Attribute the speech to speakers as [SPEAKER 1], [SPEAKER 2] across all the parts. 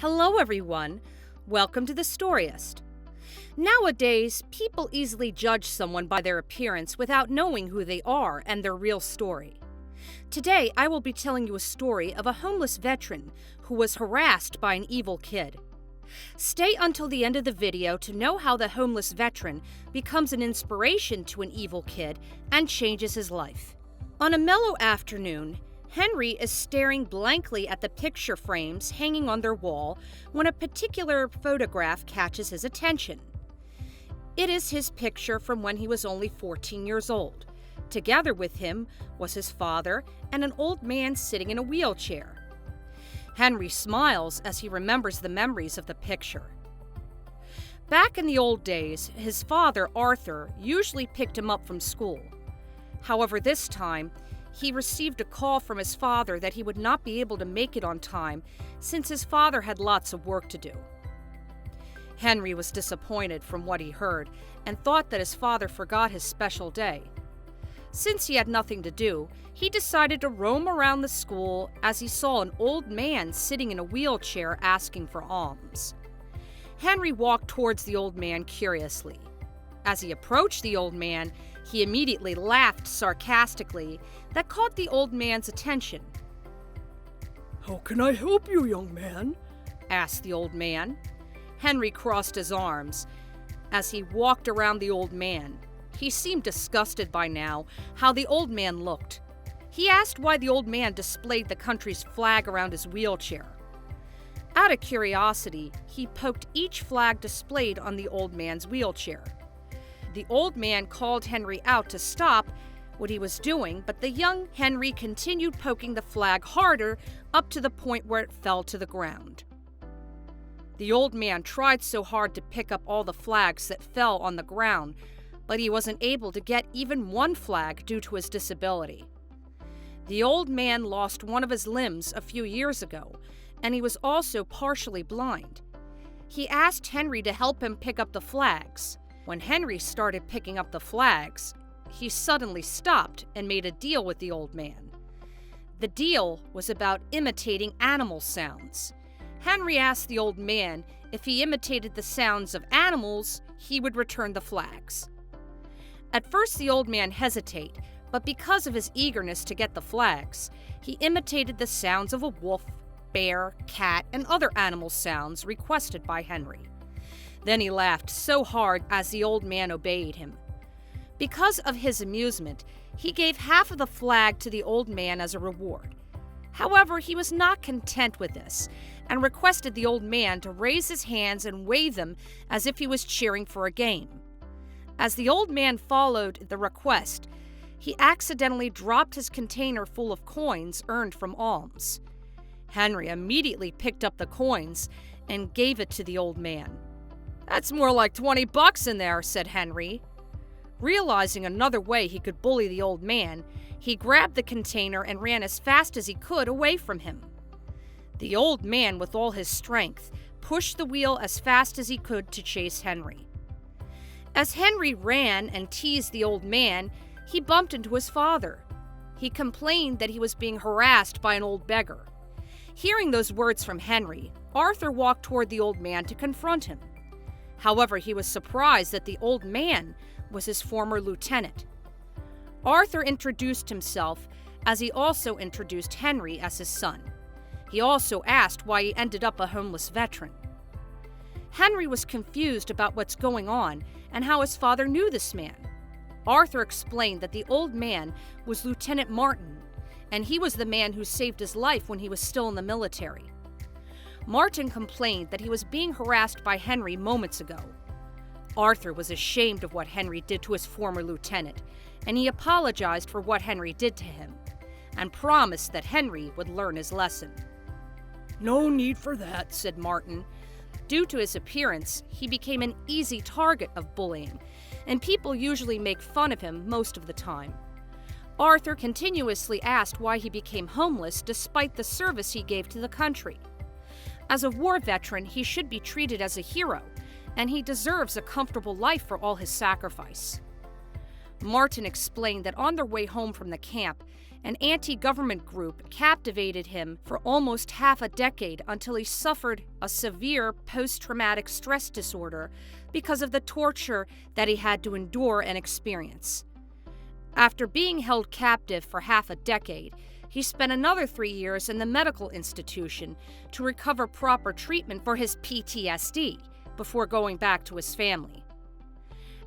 [SPEAKER 1] Hello, everyone. Welcome to the Storyist. Nowadays, people easily judge someone by their appearance without knowing who they are and their real story. Today, I will be telling you a story of a homeless veteran who was harassed by an evil kid. Stay until the end of the video to know how the homeless veteran becomes an inspiration to an evil kid and changes his life. On a mellow afternoon, Henry is staring blankly at the picture frames hanging on their wall when a particular photograph catches his attention. It is his picture from when he was only 14 years old. Together with him was his father and an old man sitting in a wheelchair. Henry smiles as he remembers the memories of the picture. Back in the old days, his father, Arthur, usually picked him up from school. However, this time, he received a call from his father that he would not be able to make it on time since his father had lots of work to do. Henry was disappointed from what he heard and thought that his father forgot his special day. Since he had nothing to do, he decided to roam around the school as he saw an old man sitting in a wheelchair asking for alms. Henry walked towards the old man curiously. As he approached the old man, he immediately laughed sarcastically that caught the old man's attention.
[SPEAKER 2] "How can I help you, young man?"
[SPEAKER 1] asked the old man. Henry crossed his arms as he walked around the old man. He seemed disgusted by now how the old man looked. He asked why the old man displayed the country's flag around his wheelchair. Out of curiosity, he poked each flag displayed on the old man's wheelchair. The old man called Henry out to stop what he was doing, but the young Henry continued poking the flag harder up to the point where it fell to the ground. The old man tried so hard to pick up all the flags that fell on the ground, but he wasn't able to get even one flag due to his disability. The old man lost one of his limbs a few years ago, and he was also partially blind. He asked Henry to help him pick up the flags. When Henry started picking up the flags, he suddenly stopped and made a deal with the old man. The deal was about imitating animal sounds. Henry asked the old man if he imitated the sounds of animals, he would return the flags. At first, the old man hesitated, but because of his eagerness to get the flags, he imitated the sounds of a wolf, bear, cat, and other animal sounds requested by Henry. Then he laughed so hard as the old man obeyed him. Because of his amusement, he gave half of the flag to the old man as a reward. However, he was not content with this and requested the old man to raise his hands and wave them as if he was cheering for a game. As the old man followed the request, he accidentally dropped his container full of coins earned from alms. Henry immediately picked up the coins and gave it to the old man. "That's more like $20 in there," said Henry. Realizing another way he could bully the old man, he grabbed the container and ran as fast as he could away from him. The old man, with all his strength, pushed the wheel as fast as he could to chase Henry. As Henry ran and teased the old man, he bumped into his father. He complained that he was being harassed by an old beggar. Hearing those words from Henry, Arthur walked toward the old man to confront him. However, he was surprised that the old man was his former lieutenant. Arthur introduced himself as he also introduced Henry as his son. He also asked why he ended up a homeless veteran. Henry was confused about what's going on and how his father knew this man. Arthur explained that the old man was Lieutenant Martin, and he was the man who saved his life when he was still in the military. Martin complained that he was being harassed by Henry moments ago. Arthur was ashamed of what Henry did to his former lieutenant, and he apologized for what Henry did to him, and promised that Henry would learn his lesson.
[SPEAKER 2] "No need for that,"
[SPEAKER 1] said Martin. Due to his appearance, he became an easy target of bullying, and people usually make fun of him most of the time. Arthur continuously asked why he became homeless despite the service he gave to the country. As a war veteran, he should be treated as a hero, and he deserves a comfortable life for all his sacrifice. Martin explained that on their way home from the camp, An anti-government group captivated him for almost half a decade until he suffered a severe post-traumatic stress disorder because of the torture that he had to endure and experience. After being held captive for half a decade, he spent another 3 years in the medical institution to recover proper treatment for his PTSD before going back to his family.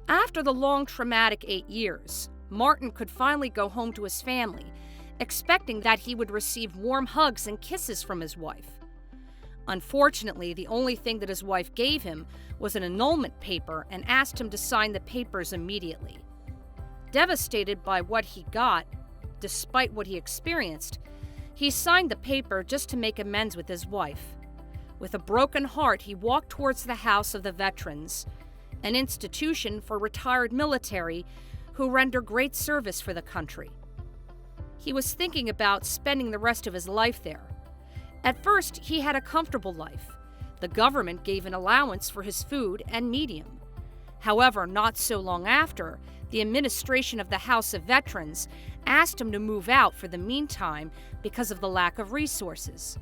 [SPEAKER 1] After the long traumatic 8 years, Martin could finally go home to his family, expecting that he would receive warm hugs and kisses from his wife. Unfortunately, the only thing that his wife gave him was an annulment paper and asked him to sign the papers immediately. Devastated by what he got, despite what he experienced, he signed the paper just to make amends with his wife. With a broken heart, he walked towards the House of the Veterans, an institution for retired military who render great service for the country. He was thinking about spending the rest of his life there. At first, he had a comfortable life. The government gave an allowance for his food and medium. However, not so long after, the administration of the House of Veterans asked him to move out for the meantime because of the lack of resources.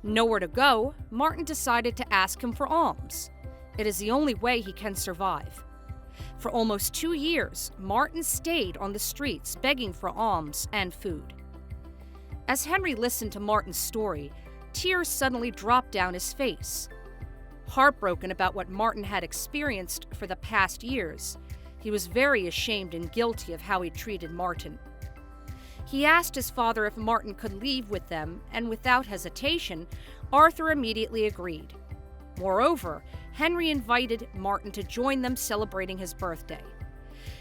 [SPEAKER 1] Nowhere to go, Martin decided to ask him for alms. It is the only way he can survive. For almost 2 years, Martin stayed on the streets begging for alms and food. As Henry listened to Martin's story, tears suddenly dropped down his face. Heartbroken about what Martin had experienced for the past years, he was very ashamed and guilty of how he treated Martin. He asked his father if Martin could leave with them, and without hesitation, Arthur immediately agreed. Moreover, Henry invited Martin to join them celebrating his birthday.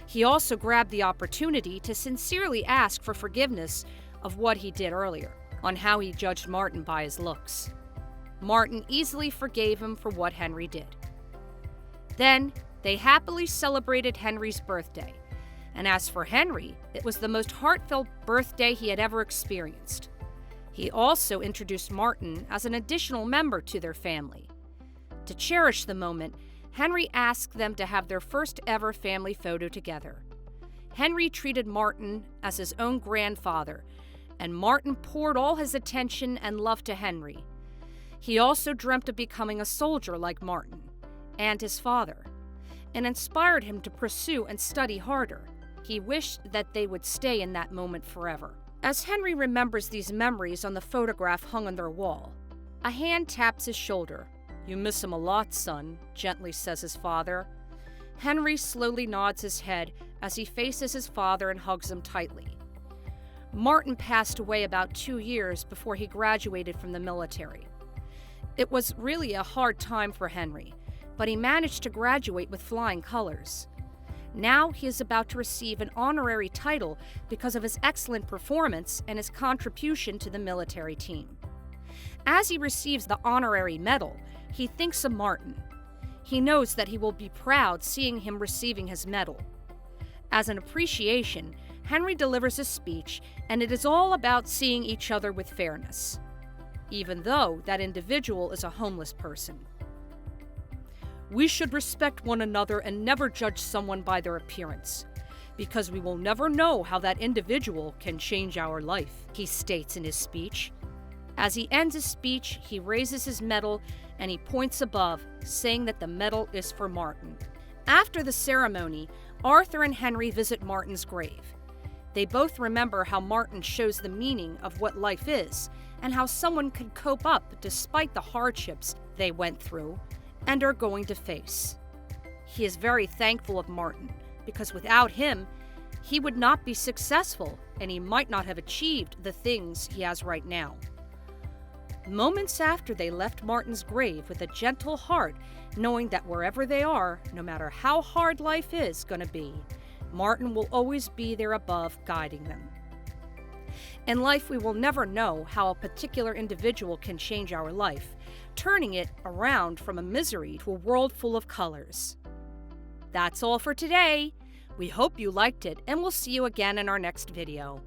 [SPEAKER 1] He also grabbed the opportunity to sincerely ask for forgiveness of what he did earlier, on how he judged Martin by his looks. Martin easily forgave him for what Henry did. Then, they happily celebrated Henry's birthday, and as for Henry, it was the most heartfelt birthday he had ever experienced. He also introduced Martin as an additional member to their family. To cherish the moment, Henry asked them to have their first ever family photo together. Henry treated Martin as his own grandfather, and Martin poured all his attention and love to Henry. He also dreamt of becoming a soldier like Martin and his father, and inspired him to pursue and study harder. He wished that they would stay in that moment forever. As Henry remembers these memories on the photograph hung on their wall, a hand taps his shoulder. "You miss him a lot, son," gently says his father. Henry slowly nods his head as he faces his father and hugs him tightly. Martin passed away about 2 years before he graduated from the military. It was really a hard time for Henry, but he managed to graduate with flying colors. Now he is about to receive an honorary title because of his excellent performance and his contribution to the military team. As he receives the honorary medal, he thinks of Martin. He knows that he will be proud seeing him receiving his medal. As an appreciation, Henry delivers a speech, and it is all about seeing each other with fairness, even though that individual is a homeless person. "We should respect one another and never judge someone by their appearance, because we will never know how that individual can change our life," he states in his speech. As he ends his speech, he raises his medal and he points above, saying that the medal is for Martin. After the ceremony, Arthur and Henry visit Martin's grave. They both remember how Martin shows the meaning of what life is and how someone could cope up despite the hardships they went through and are going to face. He is very thankful of Martin because without him, he would not be successful and he might not have achieved the things he has right now. Moments after they left Martin's grave with a gentle heart, knowing that wherever they are, no matter how hard life is going to be, Martin will always be there above, guiding them. In life, we will never know how a particular individual can change our life, turning it around from a misery to a world full of colors. That's all for today. We hope you liked it, and we'll see you again in our next video.